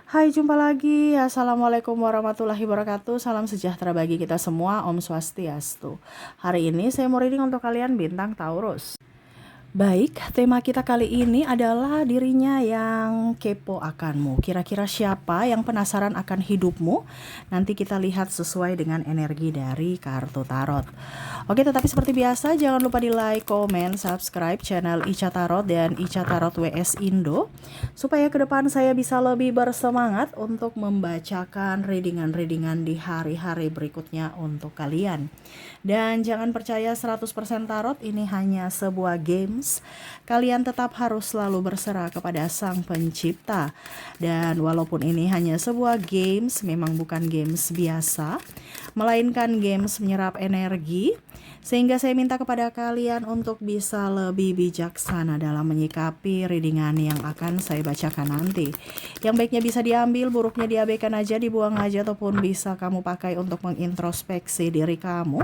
Hai, jumpa lagi. Assalamualaikum warahmatullahi wabarakatuh. Salam sejahtera bagi kita semua. Om Swastiastu. Hari ini saya mau reading untuk kalian bintang Taurus. Baik, tema kita kali ini adalah dirinya yang kepo akanmu. Kira-kira siapa yang penasaran akan hidupmu? Nanti kita lihat sesuai dengan energi dari kartu tarot. Oke, tetapi seperti biasa jangan lupa di like, komen, subscribe channel Ica Tarot dan Ica Tarot WS Indo, supaya ke depan saya bisa lebih bersemangat untuk membacakan readingan-readingan di hari-hari berikutnya untuk kalian. Dan jangan percaya 100% tarot ini hanya sebuah games. Kalian tetap harus selalu berserah kepada Sang Pencipta. Dan walaupun ini hanya sebuah games, memang bukan games biasa, melainkan games menyerap energi. Sehingga saya minta kepada kalian untuk bisa lebih bijaksana dalam menyikapi readingan yang akan saya bacakan nanti. Yang baiknya bisa diambil, buruknya diabaikan aja, dibuang aja, ataupun bisa kamu pakai untuk mengintrospeksi diri kamu,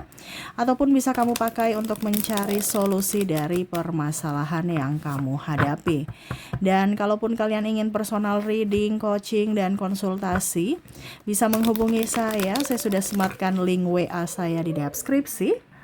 ataupun bisa kamu pakai untuk mencari solusi dari permasalahan yang kamu hadapi. Dan kalaupun kalian ingin personal reading, coaching, dan konsultasi, bisa menghubungi saya sudah sematkan link WA saya di deskripsi,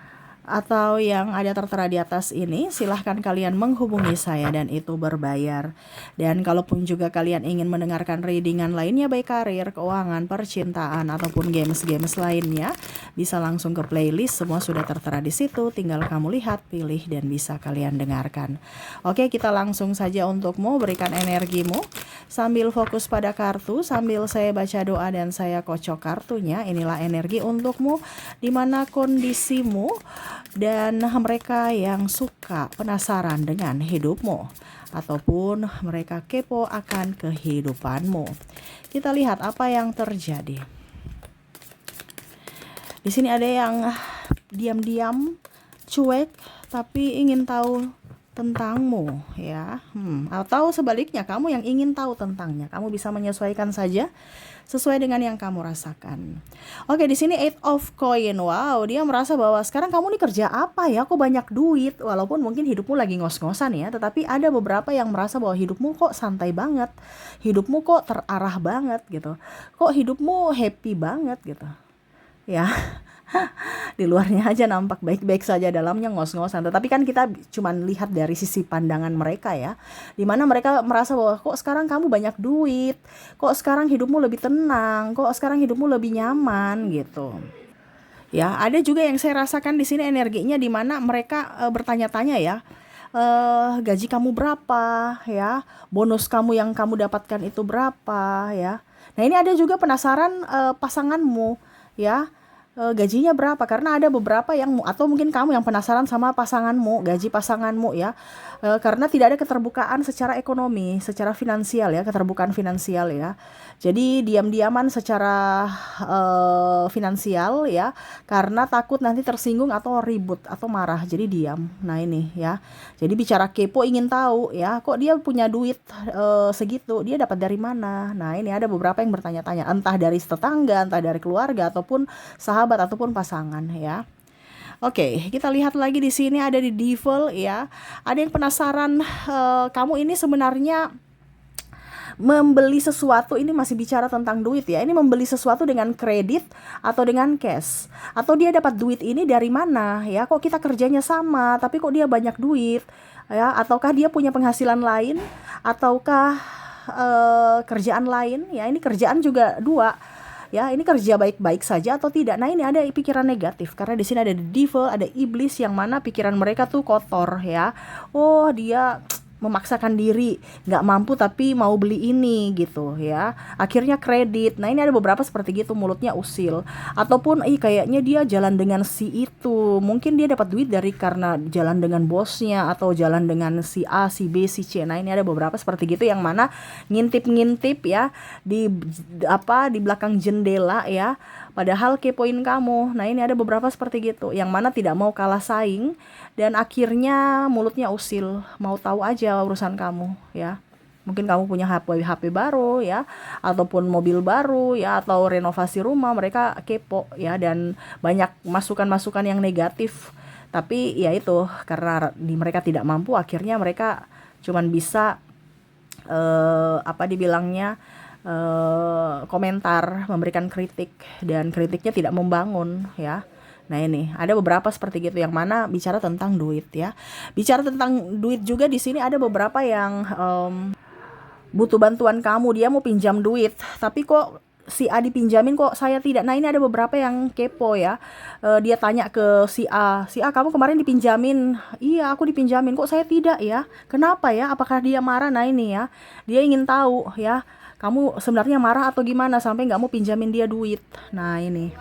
atau yang ada tertera di atas ini. Silahkan kalian menghubungi saya dan itu berbayar. Dan kalaupun juga kalian ingin mendengarkan readingan lainnya, baik karir, keuangan, percintaan, ataupun games-games lainnya, bisa langsung ke playlist, semua sudah tertera di situ. Tinggal kamu lihat, pilih, dan bisa kalian dengarkan. Oke, kita langsung saja untukmu, berikan energimu sambil fokus pada kartu, sambil saya baca doa dan saya kocok kartunya. Inilah energi untukmu, dimana kondisimu dan mereka yang suka penasaran dengan hidupmu, ataupun mereka kepo akan kehidupanmu. Kita lihat apa yang terjadi. Di sini ada yang diam-diam, cuek, tapi ingin tahu tentangmu, ya. Atau sebaliknya, kamu yang ingin tahu tentangnya. Kamu bisa menyesuaikan saja sesuai dengan yang kamu rasakan. Oke, di sini Eight of Coin. Wow, dia merasa bahwa sekarang kamu nih kerja apa ya? Kok banyak duit? Walaupun mungkin hidupmu lagi ngos-ngosan ya, tetapi ada beberapa yang merasa bahwa hidupmu kok santai banget. Hidupmu kok terarah banget gitu. Kok hidupmu happy banget gitu. Ya. Di luarnya aja nampak baik-baik saja, dalamnya ngos-ngosan. Tetapi kan kita cuman lihat dari sisi pandangan mereka ya, dimana mereka merasa bahwa kok sekarang kamu banyak duit, kok sekarang hidupmu lebih tenang, kok sekarang hidupmu lebih nyaman gitu. Ya, ada juga yang saya rasakan di sini energinya, dimana mereka bertanya-tanya ya, gaji kamu berapa ya, bonus kamu yang kamu dapatkan itu berapa ya. Nah, ini ada juga penasaran pasanganmu ya, gajinya berapa, karena ada beberapa yang, atau mungkin kamu yang penasaran sama pasanganmu, gaji pasanganmu ya. Karena tidak ada keterbukaan secara ekonomi, secara finansial ya, keterbukaan finansial ya. Jadi diam-diaman secara finansial ya, karena takut nanti tersinggung atau ribut atau marah, jadi diam. Nah ini ya, jadi bicara kepo, ingin tahu ya, kok dia punya duit segitu, dia dapat dari mana. Nah ini ada beberapa yang bertanya-tanya, entah dari tetangga, entah dari keluarga, ataupun sahabat, ataupun pasangan ya. Oke, kita lihat lagi di sini ada di Devil ya. Ada yang penasaran, kamu ini sebenarnya membeli sesuatu, ini masih bicara tentang duit ya. Ini membeli sesuatu dengan kredit atau dengan cash. Atau dia dapat duit ini dari mana ya? Kok kita kerjanya sama, tapi kok dia banyak duit ya? Ataukah dia punya penghasilan lain, ataukah kerjaan lain ya? Ini kerjaan juga dua. Ya, ini kerja baik-baik saja atau tidak. Nah, ini ada pikiran negatif karena di sini ada the devil, ada iblis, yang mana pikiran mereka tuh kotor ya. Oh, dia memaksakan diri, nggak mampu tapi mau beli ini gitu ya. Akhirnya kredit. Nah, ini ada beberapa seperti gitu, mulutnya usil. Ataupun kayaknya dia jalan dengan si itu. Mungkin dia dapat duit dari karena jalan dengan bosnya, atau jalan dengan si A, si B, si C. Nah, ini ada beberapa seperti gitu, yang mana ngintip-ngintip ya di di belakang jendela ya. Padahal kepoin kamu. Nah, ini ada beberapa seperti gitu, yang mana tidak mau kalah saing dan akhirnya mulutnya usil, mau tahu aja urusan kamu ya. Mungkin kamu punya HP baru ya, ataupun mobil baru ya, atau renovasi rumah, mereka kepo ya, dan banyak masukan-masukan yang negatif. Tapi ya itu, karena mereka tidak mampu, akhirnya mereka cuman bisa dibilangnya komentar, memberikan kritik, dan kritiknya tidak membangun ya. Nah ini ada beberapa seperti gitu yang mana bicara tentang duit ya. Bicara tentang duit juga di sini ada beberapa yang butuh bantuan kamu, dia mau pinjam duit, tapi kok si A dipinjamin kok saya tidak. Nah ini ada beberapa yang kepo ya. Dia tanya ke si A kamu kemarin dipinjamin? Iya aku dipinjamin, kok saya tidak ya? Kenapa ya? Apakah dia marah? Nah ini ya, dia ingin tahu ya, kamu sebenarnya marah atau gimana sampai nggak mau pinjamin dia duit. Nah ini.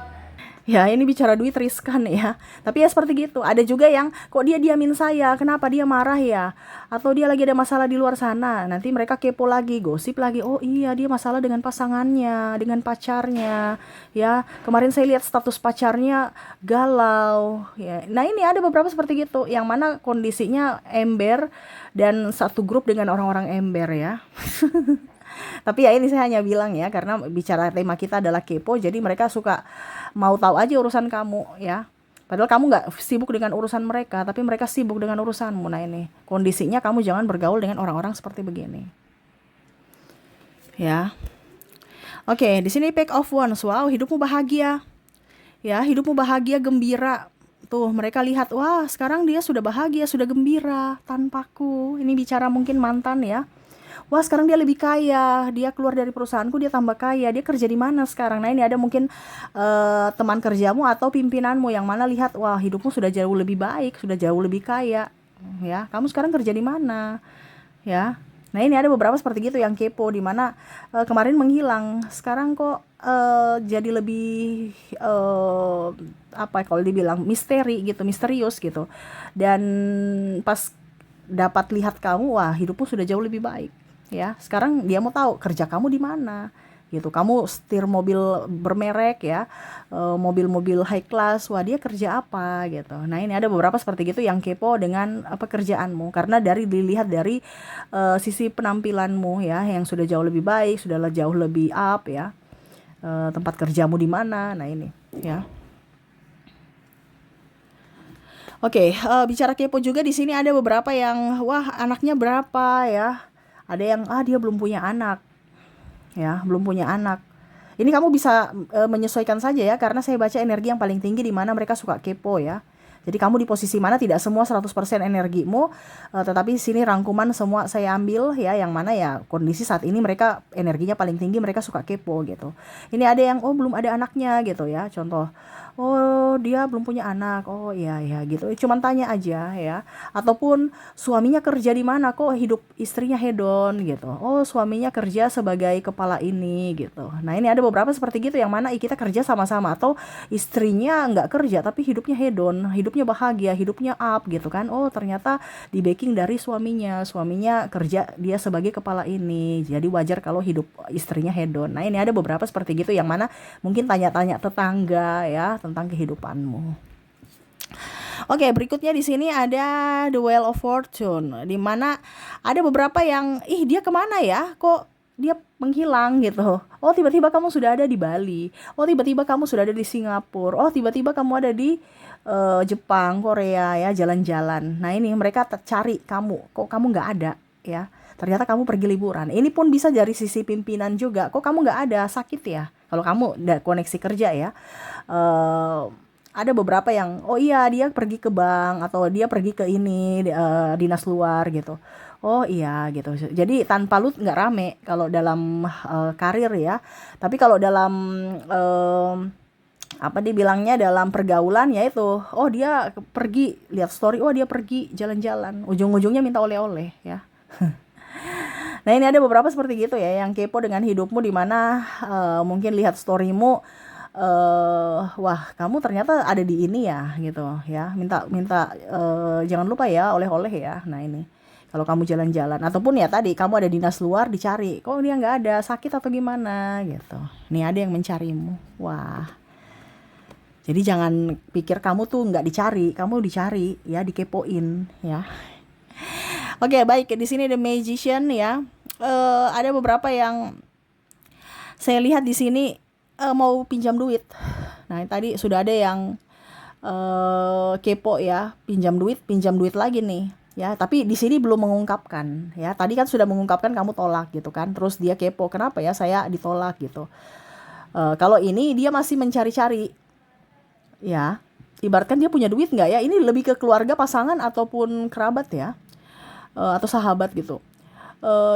Ya, ini bicara duit riskan ya. Tapi ya seperti gitu. Ada juga yang kok dia diamin saya, kenapa dia marah ya? Atau dia lagi ada masalah di luar sana. Nanti mereka kepo lagi, gosip lagi. Oh iya, dia masalah dengan pasangannya, dengan pacarnya. Ya, kemarin saya lihat status pacarnya galau. Ya, nah ini ada beberapa seperti gitu, yang mana kondisinya ember dan satu grup dengan orang-orang ember ya. Tapi ya ini saya hanya bilang ya, karena bicara tema kita adalah kepo, jadi mereka suka mau tahu aja urusan kamu ya. Padahal kamu nggak sibuk dengan urusan mereka, tapi mereka sibuk dengan urusanmu. Nah ini kondisinya, kamu jangan bergaul dengan orang-orang seperti begini. Ya, oke. Di sini Pack of Wands. Wow, hidupmu bahagia. Ya, hidupmu bahagia, gembira. Tuh, mereka lihat, wah, sekarang dia sudah bahagia, sudah gembira tanpaku. Ini bicara mungkin mantan ya. Wah sekarang dia lebih kaya, dia keluar dari perusahaanku, dia tambah kaya, dia kerja di mana sekarang. Nah ini ada mungkin teman kerjamu atau pimpinanmu yang mana lihat, wah hidupmu sudah jauh lebih baik, sudah jauh lebih kaya ya, kamu sekarang kerja di mana ya. Nah ini ada beberapa seperti gitu yang kepo, di mana kemarin menghilang, sekarang kok jadi lebih apa kalau dibilang misteri gitu, misterius gitu. Dan pas dapat lihat kamu, wah hidupmu sudah jauh lebih baik ya. Sekarang dia mau tahu kerja kamu di mana gitu. Kamu setir mobil bermerek ya, mobil-mobil high class, wah dia kerja apa gitu. Nah ini ada beberapa seperti gitu yang kepo dengan pekerjaanmu, karena dilihat dari sisi penampilanmu ya, yang sudah jauh lebih baik, sudah jauh lebih up ya. Tempat kerjamu di mana. Nah ini ya. Oke, bicara kepo juga di sini ada beberapa yang wah anaknya berapa ya. Ada yang dia belum punya anak. Ya, belum punya anak. Ini kamu bisa menyesuaikan saja ya, karena saya baca energi yang paling tinggi di mana mereka suka kepo ya. Jadi kamu di posisi mana, tidak semua 100% energimu, tetapi di sini rangkuman semua saya ambil ya, yang mana ya kondisi saat ini mereka energinya paling tinggi, mereka suka kepo gitu. Ini ada yang belum ada anaknya gitu ya, contoh. Oh dia belum punya anak, oh iya ya gitu, cuman tanya aja ya. Ataupun suaminya kerja di mana, kok hidup istrinya hedon gitu. Oh suaminya kerja sebagai kepala ini gitu. Nah ini ada beberapa seperti gitu, yang mana kita kerja sama-sama, atau istrinya nggak kerja tapi hidupnya hedon, hidupnya bahagia, hidupnya up gitu kan. Oh ternyata di backing dari suaminya kerja dia sebagai kepala ini, jadi wajar kalau hidup istrinya hedon. Nah ini ada beberapa seperti gitu, yang mana mungkin tanya-tanya tetangga ya tentang kehidupanmu. Oke, berikutnya di sini ada The Wheel of Fortune, di mana ada beberapa yang dia kemana ya, kok dia menghilang gitu. Oh tiba-tiba kamu sudah ada di Bali, oh tiba-tiba kamu sudah ada di Singapura, oh tiba-tiba kamu ada di Jepang, Korea ya, jalan-jalan. Nah ini mereka cari kamu, kok kamu nggak ada ya. Ternyata kamu pergi liburan. Ini pun bisa dari sisi pimpinan juga, kok kamu nggak ada, sakit ya. Kalau kamu udah koneksi kerja ya, ada beberapa yang oh iya dia pergi ke bank, atau dia pergi ke ini dinas luar gitu. Oh iya gitu. Jadi tanpa lu nggak rame kalau dalam karir ya. Tapi kalau dalam apa dibilangnya, dalam pergaulan ya itu, oh dia pergi lihat story, oh dia pergi jalan-jalan, ujung-ujungnya minta oleh-oleh ya. Nah ini ada beberapa seperti gitu ya, yang kepo dengan hidupmu, di mana mungkin lihat storymu, wah kamu ternyata ada di ini ya gitu ya, minta jangan lupa ya oleh-oleh ya. Nah ini kalau kamu jalan-jalan, ataupun ya tadi kamu ada dinas luar dicari, kok dia nggak ada, sakit atau gimana gitu. Nih ada yang mencarimu, wah. Jadi jangan pikir kamu tuh nggak dicari, kamu dicari ya, dikepoin ya. Oke, baik, di sini The Magician ya. Ada beberapa yang saya lihat di sini mau pinjam duit. Nah, tadi sudah ada yang kepo ya, pinjam duit lagi nih Ya, tapi di sini belum mengungkapkan ya. Tadi kan sudah mengungkapkan kamu tolak gitu kan. Terus dia kepo, kenapa ya saya ditolak gitu. Kalau ini dia masih mencari-cari ya. Ibaratkan dia punya duit nggak ya? Ini lebih ke keluarga, pasangan ataupun kerabat ya. Atau sahabat gitu.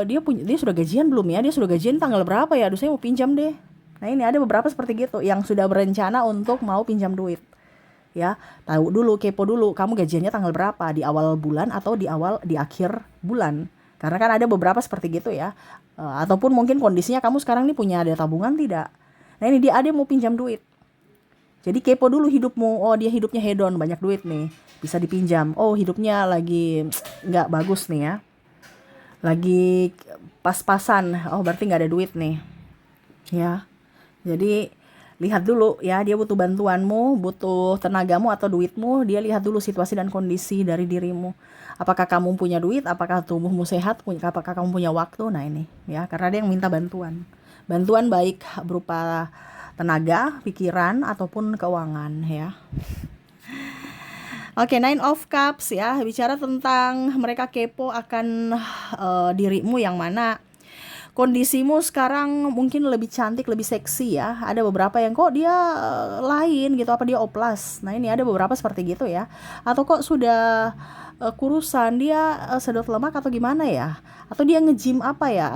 Dia sudah gajian belum ya? Dia sudah gajian tanggal berapa ya? Aduh, saya mau pinjam deh. Nah, ini ada beberapa seperti gitu yang sudah berencana untuk mau pinjam duit. Ya, tahu dulu, kepo dulu, kamu gajiannya tanggal berapa, di awal bulan atau di akhir bulan. Karena kan ada beberapa seperti gitu ya. Ataupun mungkin kondisinya kamu sekarang nih punya ada tabungan tidak. Nah, ini dia ada yang mau pinjam duit. Jadi kepo dulu hidupmu. Oh, dia hidupnya hedon, banyak duit nih, bisa dipinjam. Oh, hidupnya lagi nggak bagus nih ya, lagi pas-pasan. Oh, berarti nggak ada duit nih ya. Jadi lihat dulu ya, dia butuh bantuanmu, butuh tenagamu atau duitmu. Dia lihat dulu situasi dan kondisi dari dirimu. Apakah kamu punya duit, apakah tubuhmu sehat, apakah kamu punya waktu. Nah, ini ya, karena dia yang minta bantuan. Bantuan baik berupa tenaga, pikiran ataupun keuangan ya. Oke, Nine of Cups ya, bicara tentang mereka kepo akan dirimu, yang mana kondisimu sekarang mungkin lebih cantik, lebih seksi ya. Ada beberapa yang kok dia lain gitu, apa dia oplas. Nah, ini ada beberapa seperti gitu ya. Atau kok sudah kurusan, dia sedot lemak atau gimana ya. Atau dia nge-gym apa ya,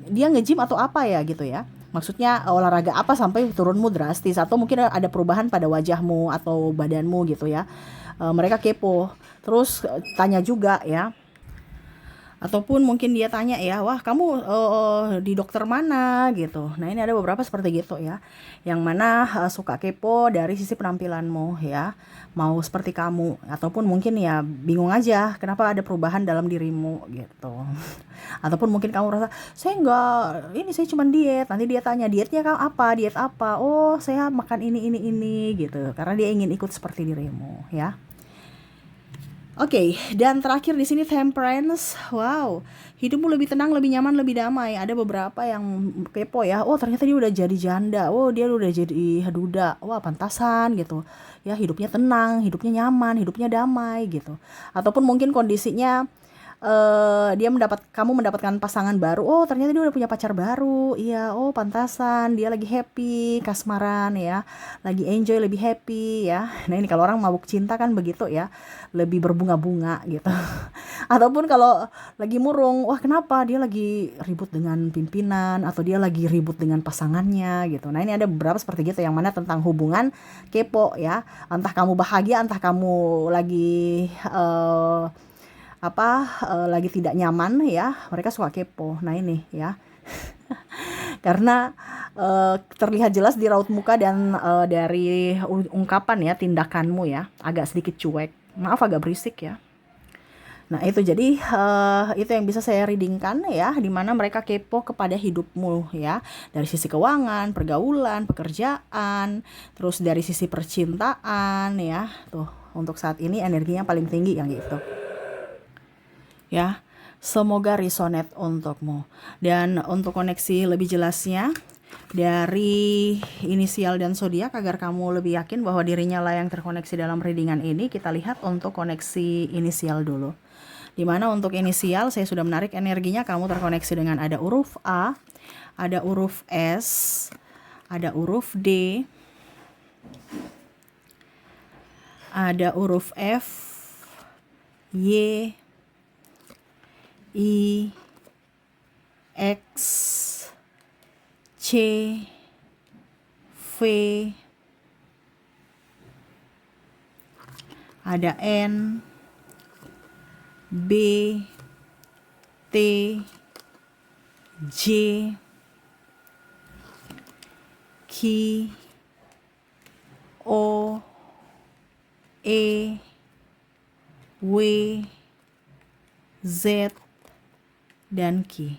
dia nge-gym atau apa ya gitu ya. Maksudnya olahraga apa sampai turunmu drastis. Atau mungkin ada perubahan pada wajahmu atau badanmu gitu ya. Mereka kepo. Terus tanya juga ya. Ataupun mungkin dia tanya ya, wah kamu di dokter mana gitu. Nah, ini ada beberapa seperti gitu ya, yang mana suka kepo dari sisi penampilanmu ya, mau seperti kamu. Ataupun mungkin ya bingung aja kenapa ada perubahan dalam dirimu gitu. Ataupun mungkin kamu rasa, saya enggak, ini saya cuma diet. Nanti dia tanya, dietnya kamu apa, diet apa. Oh, saya makan ini gitu, karena dia ingin ikut seperti dirimu ya. Oke, dan terakhir di sini Temperance. Wow, hidupmu lebih tenang, lebih nyaman, lebih damai. Ada beberapa yang kepo ya. Oh, ternyata dia udah jadi janda. Oh, dia udah jadi duda. Wah, pantasan gitu. Ya, hidupnya tenang, hidupnya nyaman, hidupnya damai gitu. Ataupun mungkin kondisinya kamu mendapatkan pasangan baru. Oh, ternyata dia udah punya pacar baru. Iya, oh pantasan dia lagi happy, kasmaran ya, lagi enjoy, lebih happy ya. Nah, ini kalau orang mabuk cinta kan begitu ya, lebih berbunga-bunga gitu. Ataupun kalau lagi murung, wah kenapa dia lagi ribut dengan pimpinan, atau dia lagi ribut dengan pasangannya gitu. Nah, ini ada beberapa seperti gitu, yang mana tentang hubungan kepo ya. Entah kamu bahagia, entah kamu lagi lagi tidak nyaman ya, mereka suka kepo. Nah, ini ya. Karena terlihat jelas di raut muka dan dari ungkapan ya, tindakanmu ya, agak sedikit cuek. Maaf, agak berisik ya. Nah, itu jadi itu yang bisa saya readingkan ya, dimana mereka kepo kepada hidupmu ya, dari sisi keuangan, pergaulan, pekerjaan, terus dari sisi percintaan ya. Tuh, untuk saat ini energinya paling tinggi yang gitu ya. Semoga resonate untukmu. Dan untuk koneksi lebih jelasnya dari inisial dan zodiak, agar kamu lebih yakin bahwa dirinya lah yang terkoneksi dalam readingan ini, kita lihat untuk koneksi inisial dulu. Dimana untuk inisial saya sudah menarik energinya, kamu terkoneksi dengan ada huruf A, ada huruf S, ada huruf D, ada huruf F, Y, I, X, C, V, ada N, B, T, J, Q, O, E, W, Z, dan Ki.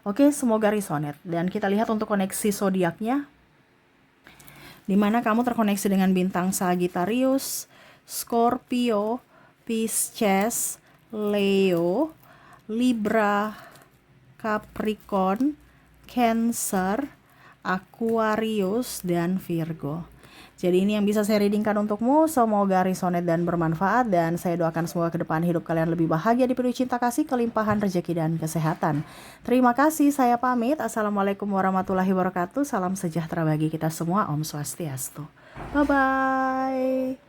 Oke, semoga resonate. Dan kita lihat untuk koneksi zodiaknya, dimana kamu terkoneksi dengan bintang Sagittarius, Scorpio, Pisces, Leo, Libra, Capricorn, Cancer, Aquarius, dan Virgo. Jadi ini yang bisa saya readingkan untukmu. Semoga resonate dan bermanfaat. Dan saya doakan semoga ke depan hidup kalian lebih bahagia, dipenuhi cinta kasih, kelimpahan rezeki dan kesehatan. Terima kasih, saya pamit. Assalamualaikum warahmatullahi wabarakatuh. Salam sejahtera bagi kita semua. Om Swastiastu. Bye-bye.